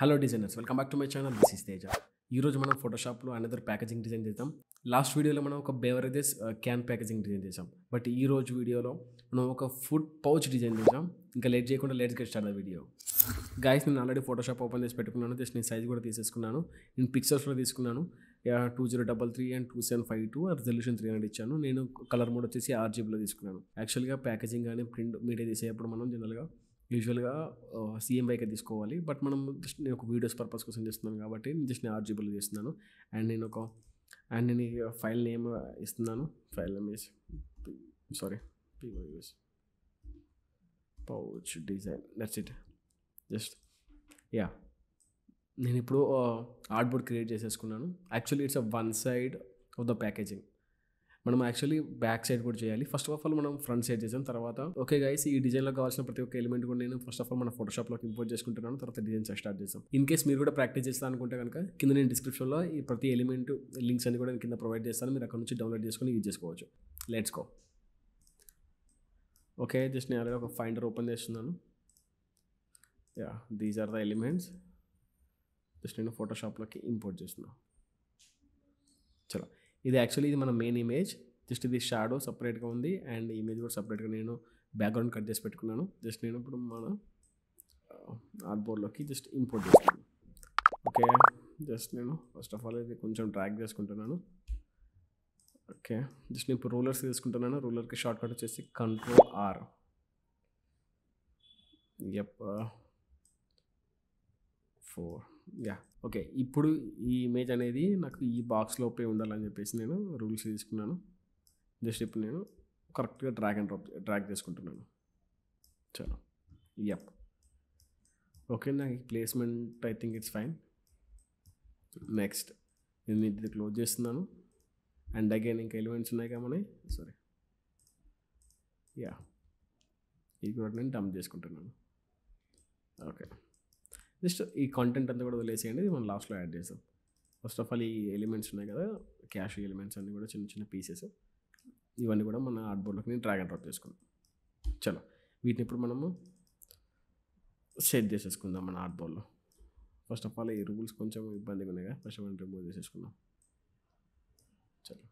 Hello designers, welcome back to my channel. This is Teja. ఈరోజు మనం ఫోటోషాప్లో another packaging design చేద్దాం. Last వీడియోలో మనం ఒక బెవరేజెస్ క్యాన్ ప్యాకేజింగ్ డిజైన్ చేసాం. బట్ ఈ రోజు వీడియోలో మనం ఒక ఫుడ్ పౌచ్ డిజైన్ చేసాం. ఇంకా లేట్ చేయకుండా let's get start the video. Guys, నేను ఆల్రెడీ ఫోటోషాప్ ఓపెన్ చేసి పెట్టుకున్నాను. జస్ట్ నేను సైజ్ కూడా తీసేసుకున్నాను. నేను పిక్చర్స్లో తీసుకున్నాను. 2033 అండ్ 2752 రెజల్యూషన్ 300 ఇచ్చాను. నేను కలర్ మోడ్ వచ్చేసి RGBలో తీసుకున్నాను. యాక్చువల్గా ప్యాకేజింగ్ కానీ ప్రింట్ మీడియా తీసేటప్పుడు మనం జనరల్గా యూజువల్గా CMYK తీసుకోవాలి. బట్ మనం జస్ట్ నేను ఒక వీడియోస్ పర్పస్ కోసం చేస్తున్నాను కాబట్టి జస్ట్ నేను RGBలో చేస్తున్నాను. అండ్ నేను ఈ ఫైల్ నేమ్ ఇస్తున్నాను. File name is PYUS pouch design. That's it. Just yeah, నేను ఇప్పుడు ఆర్ట్బోర్డ్ క్రియేట్ చేసేసుకున్నాను. Actually it's one side of the packaging. మనం యాక్చువల్లీ బ్యాక్ సైడ్ కూడా చేయాలి. ఫస్ట్ ఆఫ్ ఆల్ మనం ఫ్రంట్ సైడ్ చేసాం. తర్వాత ఓకే గైస్, ఈ డిజైన్లో కావాల్సిన ప్రతి ఒక్క ఎలిమెంట్ కూడా నేను ఫస్ట్ ఆఫ్ ఆల్ మన ఫోటోషాప్లోకి ఇంపోర్ట్ చేసుకుంటున్నాను. తర్వాత డిజైన్స్ స్టార్ట్ చేసాం. ఇన్ కేస్ మీరు కూడా ప్రాక్టీస్ చేస్తాను అనుకుంటే కనుక కింద నేను డిస్క్రిప్షన్లో ఈ ప్రతి ఎలిమెంట్ లింక్స్ అన్ని కూడా కింద ప్రొవైడ్ చేస్తాను. మీరు అక్కడ నుంచి డౌన్లోడ్ చేసుకొని యూజ్ చేసుకోవచ్చు. Let's go. ఓకే, జస్ట్ నేను ఆల్రెడీ ఒక ఫైండర్ ఓపెన్ చేస్తున్నాను. Yeah, these are the elements. Just నేను ఫోటోషాప్లోకి ఇంపోర్ట్ చేస్తున్నాను. చలో, ఇది యాక్చువల్లీ ఇది మన మెయిన్ ఇమేజ్. జస్ట్ ఇది షాడో సపరేట్గా ఉంది అండ్ ఇమేజ్ కూడా సపరేట్గా నేను బ్యాక్గ్రౌండ్ కట్ చేసి పెట్టుకున్నాను. జస్ట్ నేను ఇప్పుడు మన ఆర్ట్బోర్డ్లోకి జస్ట్ ఇంపోర్ట్ చేస్తున్నాను. ఓకే, జస్ట్ నేను ఫస్ట్ ఆఫ్ ఆల్ ఇది కొంచెం డ్రాగ్ చేసుకుంటున్నాను. ఓకే, జస్ట్ నేను ఇప్పుడు రూలర్స్ తీసుకుంటున్నాను. రూలర్కి షార్ట్ కట్ వచ్చేసి Ctrl+R. ఎప్ 4. Yeah, okay. ఇప్పుడు ఈ ఇమేజ్ అనేది నాకు ఈ బాక్స్లోపే ఉండాలని చెప్పేసి నేను రూల్స్ తీసుకున్నాను. జస్ట్ ఇప్పుడు నేను కరెక్ట్గా డ్రాగ్ చేసుకుంటున్నాను. చలో, యప్. ఓకే, నాకు placement I think it's fine. Next నేను ఇది క్లోజ్ చేస్తున్నాను. అండ్ అగైన్ ఇంకా ఎలిమెంట్స్ ఉన్నాయి కాబట్టి యా, ఇది కూడా నేను డంప్ చేసుకుంటున్నాను. ఓకే, జస్ట్ ఈ కాంటెంట్ అంతా కూడా వదిలేసేయండి. మనం లాస్ట్లో యాడ్ చేసాం. ఫస్ట్ ఆఫ్ ఆల్ ఈ ఎలిమెంట్స్ ఉన్నాయి కదా, క్యాష్ ఎలిమెంట్స్ అన్నీ కూడా చిన్న చిన్న పీసెస్, ఇవన్నీ కూడా మన ఆర్ట్బోర్డ్లోకి నేను డ్రాగ్ అండ్ డ్రాప్ చేసుకున్నాం. చలో, వీటిని ఇప్పుడు మనము సెట్ చేసేసుకుందాం మన ఆర్ట్బోర్డ్లో. ఫస్ట్ ఆఫ్ ఆల్ ఈ రూల్స్ కొంచెం ఇబ్బందిగా ఉన్నాయి కదా, ఫస్ట్ మనం రిమూవ్ చేసేసుకుందాం. చలో,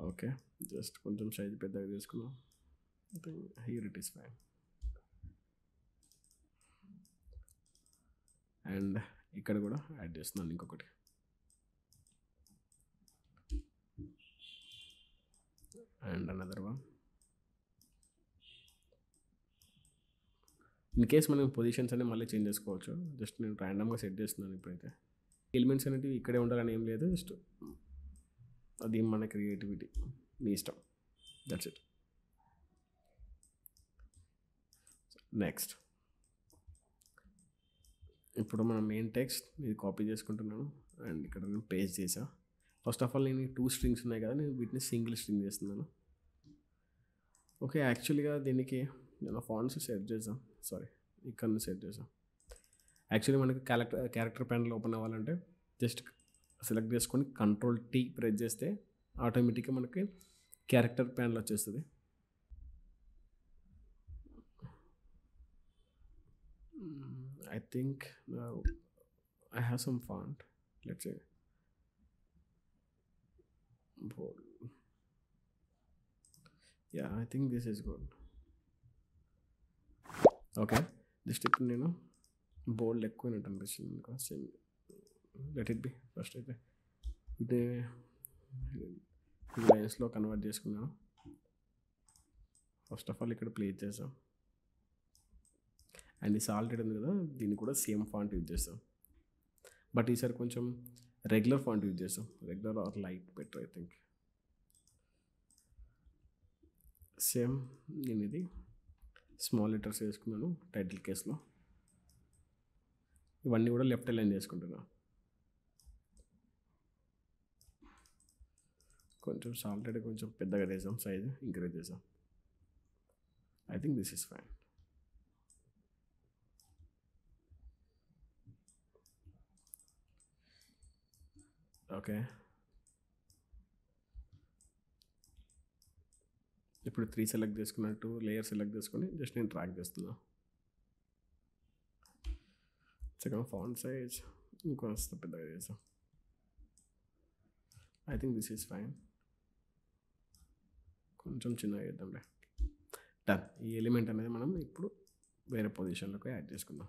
ఓకే, జస్ట్ కొంచెం సైజ్ పెద్దగా చేసుకున్నాం. Here it is fine. And ఇక్కడ కూడా యాడ్ చేస్తున్నాను ఇంకొకటి. And another one. In case మనం పొజిషన్స్ అనేవి మళ్ళీ చేంజ్ చేసుకోవచ్చు. జస్ట్ నేను ర్యాండమ్గా సెట్ చేస్తున్నాను. ఇప్పుడైతే ఎలిమెంట్స్ అనేవి ఇక్కడే ఉండాలని ఏం లేదు. జస్ట్ అది మన క్రియేటివిటీ, మీ ఇష్టం. That's it. నెక్స్ట్ ఇప్పుడు మన మెయిన్ టెక్స్ట్ ఇది కాపీ చేసుకుంటున్నాను అండ్ ఇక్కడ నేను పేస్ట్ చేసా. ఫస్ట్ ఆఫ్ ఆల్ నేను 2 స్ట్రింగ్స్ ఉన్నాయి కదా, నేను వీటిని సింగిల్ స్ట్రింగ్ చేస్తున్నాను. ఓకే, యాక్చువల్గా దీనికి నేను ఫాంట్స్ సెట్ చేసాం. ఇక్కడ సెట్ చేసాం. యాక్చువల్లీ మనకి క్యారెక్టర్ ప్యానల్ ఓపెన్ అవ్వాలంటే జస్ట్ సెలెక్ట్ చేసుకొని Ctrl+T ప్రెస్ చేస్తే ఆటోమేటిక్గా మనకి క్యారెక్టర్ ప్యానల్ వచ్చేస్తుంది. I think now I have some font. Let's say bold. Yeah, I think this is good. Okay, just ఇప్పుడు నేను బోల్డ్ ఎక్కువైనట్టు అనిపిస్తుంది. Same let it be. First అయితే ఇది లైన్స్లో కన్వర్ట్ చేసుకున్నాను. ఫస్ట్ ఆఫ్ ఆల్ ఇక్కడ ప్లేస్ చేసాం. అండ్ ఈ సాల్టెడ్ ఉంది కదా, దీన్ని కూడా సేమ్ ఫాంట్ యూజ్ చేస్తాం. బట్ ఈసారి కొంచెం రెగ్యులర్ ఫాంట్ యూజ్ చేస్తాం. Regular are light better I think. Same నేను ఇది స్మాల్ లెటర్స్ వేసుకున్నాను టైటిల్ కేస్లో. ఇవన్నీ కూడా లెఫ్ట్ అలైన్ చేసుకుంటున్నాను. కొంచెం సాల్టెడ్ కొంచెం పెద్దగా చేసాం, సైజ్ ఇంక్రీజ్ చేసాం. I think this is fine. Okay, ఇప్పుడు 3 సెలెక్ట్ చేసుకున్నట్టు లేయర్ సెలెక్ట్ చేసుకొని జస్ట్ నేను ట్రాక్ చేస్తున్నా. సెకండ్ ఫాంట్ సైజ్ ఇంకొంత పెద్దగా చేసాం. I think this is fine. కొంచెం చిన్నగా చేద్దాంలే. డన్. ఈ ఎలిమెంట్ అనేది మనం ఇప్పుడు వేరే పొజిషన్లోకి యాడ్ చేసుకుందాం.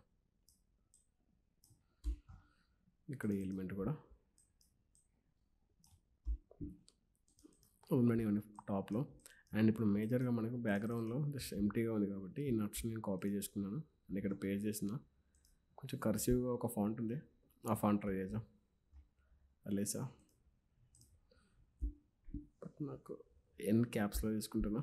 ఇక్కడ ఈ ఎలిమెంట్ కూడా ఉండండి టాప్లో. అండ్ ఇప్పుడు మేజర్గా మనకు బ్యాక్గ్రౌండ్లో జస్ట్ ఎంటీగా ఉంది కాబట్టి ఈ నట్స్ నేను కాపీ చేసుకున్నాను అండ్ ఇక్కడ పేస్ట్ చేసిన. కొంచెం కర్సివ్గా ఒక ఫాంట్ ఉంది, ఆ ఫాంట్ ట్రై చేద్దాం. అలేసా బట్ నాకు ఎన్ క్యాప్స్లో తీసుకుంటున్నా.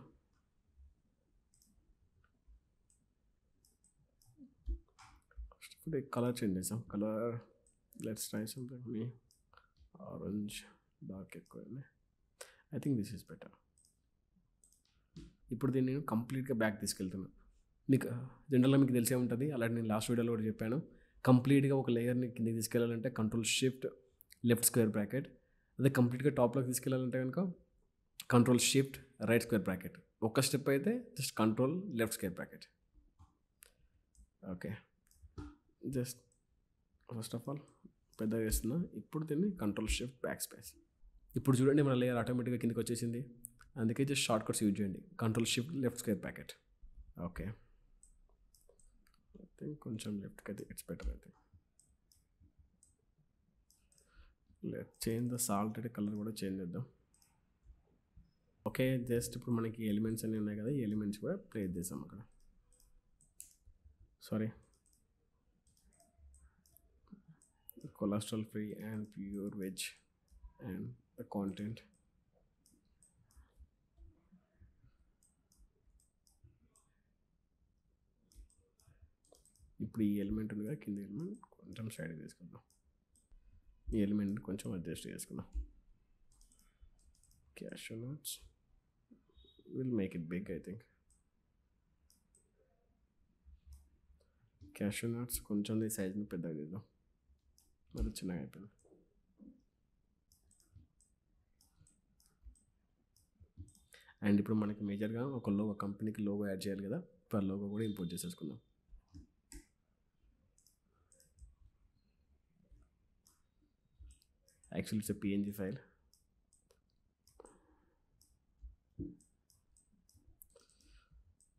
ఇప్పుడు కలర్ చేంజ్ చేసాం. Colour let's try something orange, dark ఎక్కువ. I think this is better. ఇప్పుడు దీన్ని నేను కంప్లీట్గా బ్యాక్ తీసుకెళ్తున్నాను. మీకు జనరల్గా మీకు తెలిసే ఉంటుంది, అలాంటి నేను లాస్ట్ వీడియోలో కూడా చెప్పాను. కంప్లీట్గా ఒక లేయర్ని కిందకి తీసుకెళ్ళాలంటే control shift left square bracket. అదే కంప్లీట్గా టాప్లోకి తీసుకెళ్ళాలంటే కనుక control shift right square bracket. ఒక స్టెప్ అయితే just control left square bracket. Okay, just first of all పెద్దగా చేస్తున్నా. ఇప్పుడు దీన్ని కంట్రోల్ షిఫ్ట్ బ్యాక్ స్పేస్. ఇప్పుడు చూడండి మన లేయర్ ఆటోమేటిక్గా కిందకి వచ్చేసింది. అందుకే జస్ట్ షార్ట్ కట్స్ యూజ్ చేయండి. Control shift left square bracket. Okay, I think కొంచెం లెఫ్ట్కి అయితే it's better. I think let change the salt colour కూడా చేంజ్ చేద్దాం. ఓకే, జస్ట్ ఇప్పుడు మనకి ఎలిమెంట్స్ అన్నీ ఉన్నాయి కదా, ఈ ఎలిమెంట్స్ కూడా ప్లేస్ చేసాం అక్కడ. Sorry, cholesterol free and pure veg and the content. ఇప్పుడు ఈ ఎలిమెంట్ ఉంది కదా, కింద ఎలిమెంట్ కొంచెం సైడ్ తీసుకుందాం. ఈ ఎలిమెంట్ కొంచెం అడ్జస్ట్ చేసుకుందాం. Cashew nuts will make it big. I think cashew nuts కొంచెం ఈ సైజ్ని పెద్దగా చేద్దాం, మరి చిన్నగా అయిపోయింది. అండ్ ఇప్పుడు మనకి మేజర్గా ఒక లోగో, కంపెనీకి లోగో యాడ్ చేయాలి కదా, ఇప్పుడు లోగో కూడా ఇంపోర్ట్ చేసేసుకుందాం. Actually, it's a PNG file.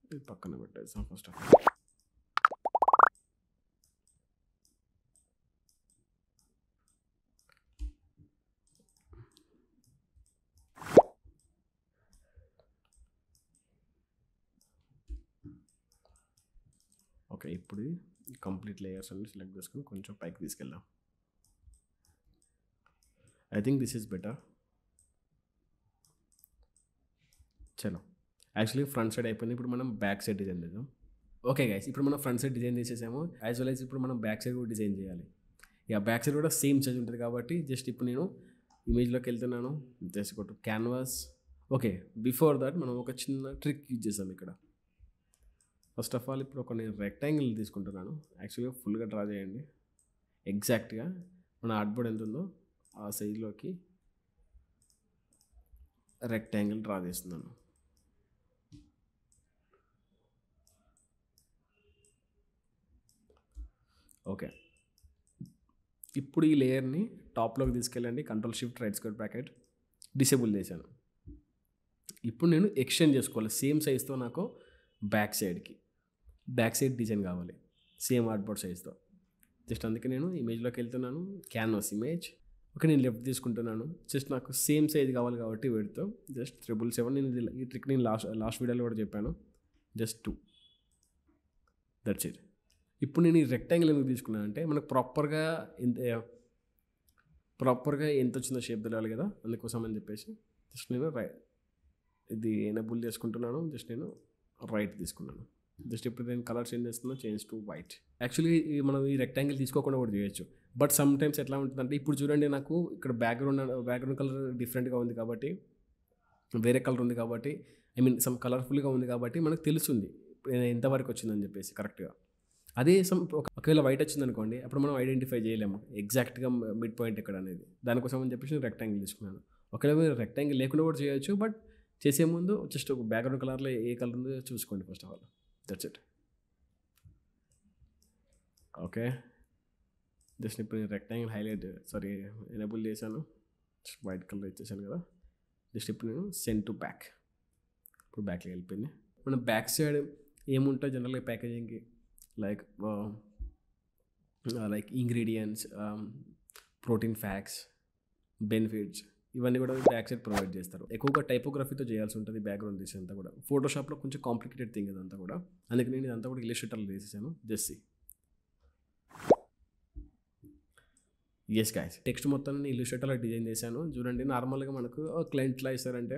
ఇది పక్కన పెట్టేసాం ఫస్ట్ ఆఫ్ ఆల్. ఓకే, ఇప్పుడు కంప్లీట్ లేయర్స్ అన్ని సెలెక్ట్ చేసుకుని కొంచెం పైకి తీసుకెళ్దాం. I think this is better. చలో, యాక్చువల్లీ ఫ్రంట్ సైడ్ అయిపోయింది. ఇప్పుడు మనం బ్యాక్ సైడ్ డిజైన్ చేద్దాం. ఓకే గైస్, ఇప్పుడు మనం ఫ్రంట్ సైడ్ డిజైన్ చేసేసాము. యాజ్ వెల్ యాజ్ ఇప్పుడు మనం బ్యాక్ సైడ్ కూడా డిజైన్ చేయాలి. ఇక బ్యాక్ సైడ్ కూడా సేమ్ సైజ్ ఉంటుంది కాబట్టి జస్ట్ ఇప్పుడు నేను ఇమేజ్లోకి వెళ్తున్నాను. జస్ట్ కొట్టు క్యాన్వాస్. ఓకే, బిఫోర్ దట్ మనం ఒక చిన్న ట్రిక్ యూజ్ చేసాం ఇక్కడ. ఫస్ట్ ఆఫ్ ఆల్ ఇప్పుడు ఒక నేను రెక్టాంగిల్ తీసుకుంటున్నాను. యాక్చువల్గా ఫుల్గా డ్రా చేయండి. ఎగ్జాక్ట్గా మన ఆర్ట్బోర్డ్ ఎంత ఉందో ఆ సైజ్లోకి రెక్టాంగిల్ డ్రా చేస్తున్నాను. ఓకే, ఇప్పుడు ఈ లేయర్ని టాప్లోకి తీసుకెళ్ళండి. Control shift right square bracket disable చేశాను. ఇప్పుడు నేను ఎక్స్టెండ్ చేసుకోవాలి సేమ్ సైజ్తో. నాకు బ్యాక్ సైడ్ డిజైన్ కావాలి సేమ్ ఆర్ట్బోర్డ్ సైజ్తో. జస్ట్ అందుకే నేను ఇమేజ్లోకి వెళ్తున్నాను, క్యాన్వాస్ ఇమేజ్. ఓకే, నేను లెఫ్ట్ తీసుకుంటున్నాను. జస్ట్ నాకు సేమ్ సైజ్ కావాలి కాబట్టి వీటితో జస్ట్ 777. నేను ఈ ట్రిక్ నేను లాస్ట్ వీడియోలో కూడా చెప్పాను. Just 2, that's it. ఇప్పుడు నేను ఈ రెక్టాంగిల్ ఎందుకు తీసుకున్నాను అంటే మనకు ప్రాపర్గా ఎంత వచ్చిందో షేప్ తెలియాలి కదా, అందుకోసం అని చెప్పేసి జస్ట్ నేను ఇది ఎనేబుల్ చేసుకుంటున్నాను. జస్ట్ నేను రైట్ తీసుకున్నాను. జస్ట్ ఇప్పుడు నేను కలర్ చేంజ్ చేస్తున్నా, చేంజ్ టు వైట్. యాక్చువల్లీ మనం ఈ రెక్టాంగిల్ తీసుకోకుండా కూడా చేయొచ్చు. బట్ సమ్ టైమ్స్ ఎట్లా ఉంటుందంటే, ఇప్పుడు చూడండి నాకు ఇక్కడ బ్యాక్గ్రౌండ్ కలర్ డిఫరెంట్గా ఉంది కాబట్టి, వేరే కలర్ ఉంది కాబట్టి, ఐ మీన్ సమ్ కలర్ఫుల్గా ఉంది కాబట్టి మనకు తెలుస్తుంది ఎంతవరకు వచ్చిందని చెప్పేసి కరెక్ట్గా. అదే ఒకవేళ వైట్ వచ్చింది అనుకోండి, అప్పుడు మనం ఐడెంటిఫై చేయలేము ఎగ్జాక్ట్గా మిడ్ పాయింట్ ఎక్కడ అనేది. దానికోసం అని చెప్పేసి నేను రెక్టాంగిల్ తీసుకున్నాను. ఒకవేళ మీరు రెక్టాంగిల్ లేకుండా కూడా చేయొచ్చు, బట్ చేసే ముందు జస్ట్ ఒక బ్యాక్గ్రౌండ్ కలర్లో ఏ కలర్ ఉందో చూసుకోండి first of all. That's it. Okay, just ఇప్పుడు నేను రెక్టాంగిల్ హైలైట్ ఎనేబుల్ చేశాను, వైట్ కలర్ ఇచ్చేసాను కదా. జస్ట్ ఇప్పుడు నేను సెండ్ టు బ్యాక్, ఇప్పుడు బ్యాక్లో వెళ్ళిపోయింది. మన బ్యాక్ సైడ్ ఏముంటాయి జనరల్గా ప్యాకేజింగ్కి, like ingredients, protein facts, benefits, ఇవన్నీ కూడా బ్యాక్ సైడ్ ప్రొవైడ్ చేస్తారు. ఎక్కువగా టైపోగ్రఫీతో చేయాల్సి ఉంటుంది బ్యాక్గ్రౌండ్ తీసి అంతా కూడా. ఫోటోషాప్లో కొంచెం కాంప్లికేటెడ్ థింగ్ ఇదంతా కూడా, అందుకే నేను ఇదంతా కూడా ఇల్లస్ట్రేటర్లో చేసేసాను. జస్ట్ ఎస్ గాయ్స్, టెక్స్ట్ మొత్తం నేను ఇల్లస్ట్రేటర్లో డిజైన్ చేశాను. చూడండి, నార్మల్గా మనకు క్లయింట్లా ఇస్తారంటే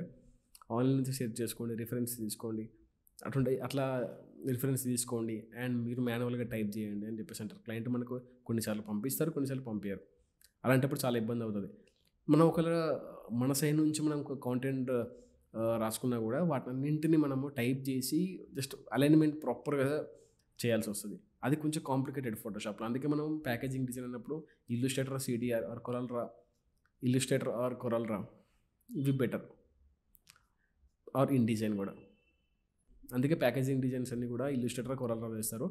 ఆన్లైన్ నుంచి సెర్చ్ చేసుకోండి, రిఫరెన్స్ తీసుకోండి, అట్లా రిఫరెన్స్ తీసుకోండి అండ్ మీరు మాన్యువల్గా టైప్ చేయండి అని చెప్పేసి అంటారు. క్లయింట్ మనకు కొన్నిసార్లు పంపిస్తారు, కొన్నిసార్లు పంపించారు. అలాంటప్పుడు చాలా ఇబ్బంది అవుతుంది. మనం ఒకవేళ మన సైడ్ నుంచి మనం కాంటెంట్ రాసుకున్నా కూడా వాటన్నింటిని మనము టైప్ చేసి జస్ట్ అలైన్మెంట్ ప్రాపర్గా చేయాల్సి వస్తుంది. అది కొంచెం కాంప్లికేటెడ్ ఫోటోషాప్లో. అందుకే మనం ప్యాకేజింగ్ డిజైన్ అన్నప్పుడు ఇల్లుస్ట్రేటర్, సిడిఆర్ ఆర్ కొరల్ రా ఇవి బెటర్, ఆర్ ఇన్ డిజైన్ కూడా. అందుకే ప్యాకేజింగ్ డిజైన్స్ అన్నీ కూడా ఇల్లుస్ట్రేటర్, కొరల్ రా వేస్తారు.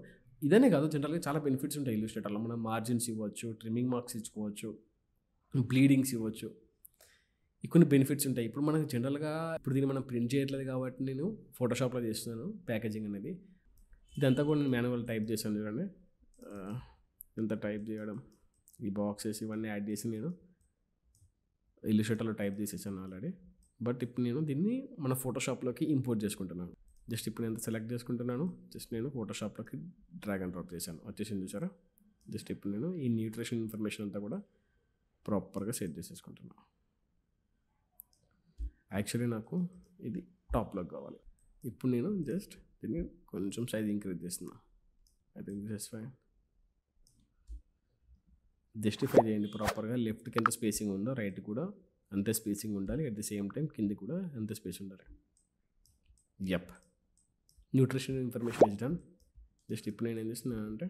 ఇదనే కాదు, జనరల్గా చాలా బెనిఫిట్స్ ఉంటాయి ఇల్లుస్ట్రేటర్లో. మనం మార్జిన్స్ ఇవ్వచ్చు, ట్రిమ్మింగ్ మార్క్స్ ఇచ్చుకోవచ్చు, బ్లీడింగ్స్ ఇవ్వచ్చు, కొన్ని బెనిఫిట్స్ ఉంటాయి. ఇప్పుడు మనకు జనరల్గా ఇప్పుడు దీన్ని మనం ప్రింట్ చేయట్లేదు కాబట్టి నేను ఫోటోషాప్లో చేస్తున్నాను ప్యాకేజింగ్ అనేది. ఇదంతా కూడా నేను మాన్యువల్ టైప్ చేశాను. చూడండి, ఇంత టైప్ చేయడం, ఈ బాక్సెస్ ఇవన్నీ యాడ్ చేసి నేను ఇల్లుస్ట్రేటర్లో టైప్ చేసేసాను ఆల్రెడీ. బట్ ఇప్పుడు నేను దీన్ని మన ఫోటోషాప్లోకి ఇంపోర్ట్ చేసుకుంటున్నాను. జస్ట్ ఇప్పుడు నేను సెలెక్ట్ చేసుకుంటున్నాను. జస్ట్ నేను ఫోటోషాప్లోకి డ్రాగ్ అండ్ డ్రాప్ చేశాను, వచ్చేసింది చూసారా. జస్ట్ ఇప్పుడు నేను ఈ న్యూట్రిషన్ ఇన్ఫర్మేషన్ అంతా కూడా ప్రాపర్గా సెట్ చేసేసుకుంటున్నాను. యాక్చువల్లీ నాకు ఇది టాప్లోకి కావాలి. ఇప్పుడు నేను జస్ట్ దీన్ని కొంచెం సైజ్ ఇంక్రీజ్ చేస్తున్నా. I think this is fine. Justify చేయండి ప్రాపర్గా. లెఫ్ట్కి ఎంత స్పేసింగ్ ఉందో రైట్ కూడా అంతే స్పేసింగ్ ఉండాలి. అట్ ది సేమ్ టైం కింది కూడా అంతే స్పేస్ ఉండాలి. Yup, nutrition information is done. Just ఇప్పుడు నేను ఏం చేస్తున్నాను అంటే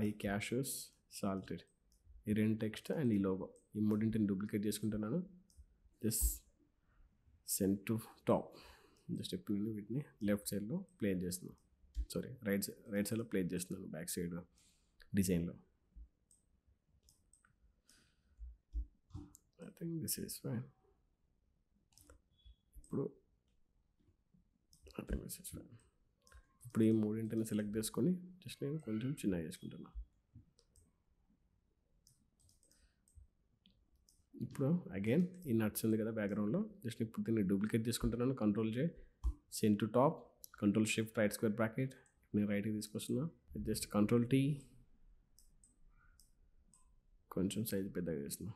ఈ క్యాషెస్, సాల్టెడ్, ఈ రెండు టెక్స్ట్ అండ్ ఈ లోగో, ఈ మూడింటిని డూప్లికేట్ చేసుకుంటున్నాను. Just send to top. Just ఇప్పుడు నేను వీటిని లెఫ్ట్ సైడ్లో ప్లేస్ చేస్తున్నాను, రైట్ సైడ్లో ప్లేస్ చేస్తున్నాను బ్యాక్ సైడ్ డిజైన్లో. I think this is fine. ఇప్పుడు ఇప్పుడు ఈ మూడింటిని సెలెక్ట్ చేసుకొని జస్ట్ నేను కొంచెం చిన్నగా చేసుకుంటున్నా. ఇప్పుడు అగైన్ ఈ నట్స్ ఉంది కదా బ్యాక్గ్రౌండ్లో, జస్ట్ ఇప్పుడు దీన్ని డూప్లికేట్ చేసుకుంటున్నాను. Control J, send to top, control shift right square bracket, నేను రైట్కి తీసుకొస్తున్నా. జస్ట్ కంట్రోల్ టీ, కొంచెం సైజ్ పెద్దగా చేస్తున్నా.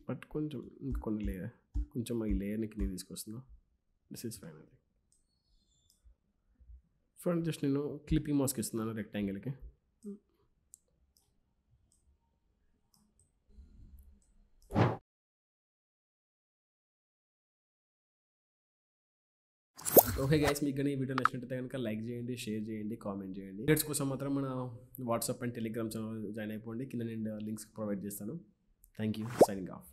బట్ కొంచెం ఇంకొన్ని లేయర్, కొంచెం ఈ లేయర్ని కింద తీసుకొస్తున్నా. This is fine. అది ఫ్రంట్ జస్ట్ నేను క్లిప్పింగ్ మాస్క్ ఇస్తున్నాను రెక్టాంగిల్కి. ఓకే గైస్, మీకు కానీ ఈ వీడియో నచ్చినట్టయితే కనుక లైక్ చేయండి, షేర్ చేయండి, కామెంట్ చేయండి. అప్డేట్స్ కోసం మాత్రం మన WhatsApp and Telegram channel join అయిపోండి. కింద నేను లింక్స్ ప్రొవైడ్ చేస్తాను. Thank you. Signing off.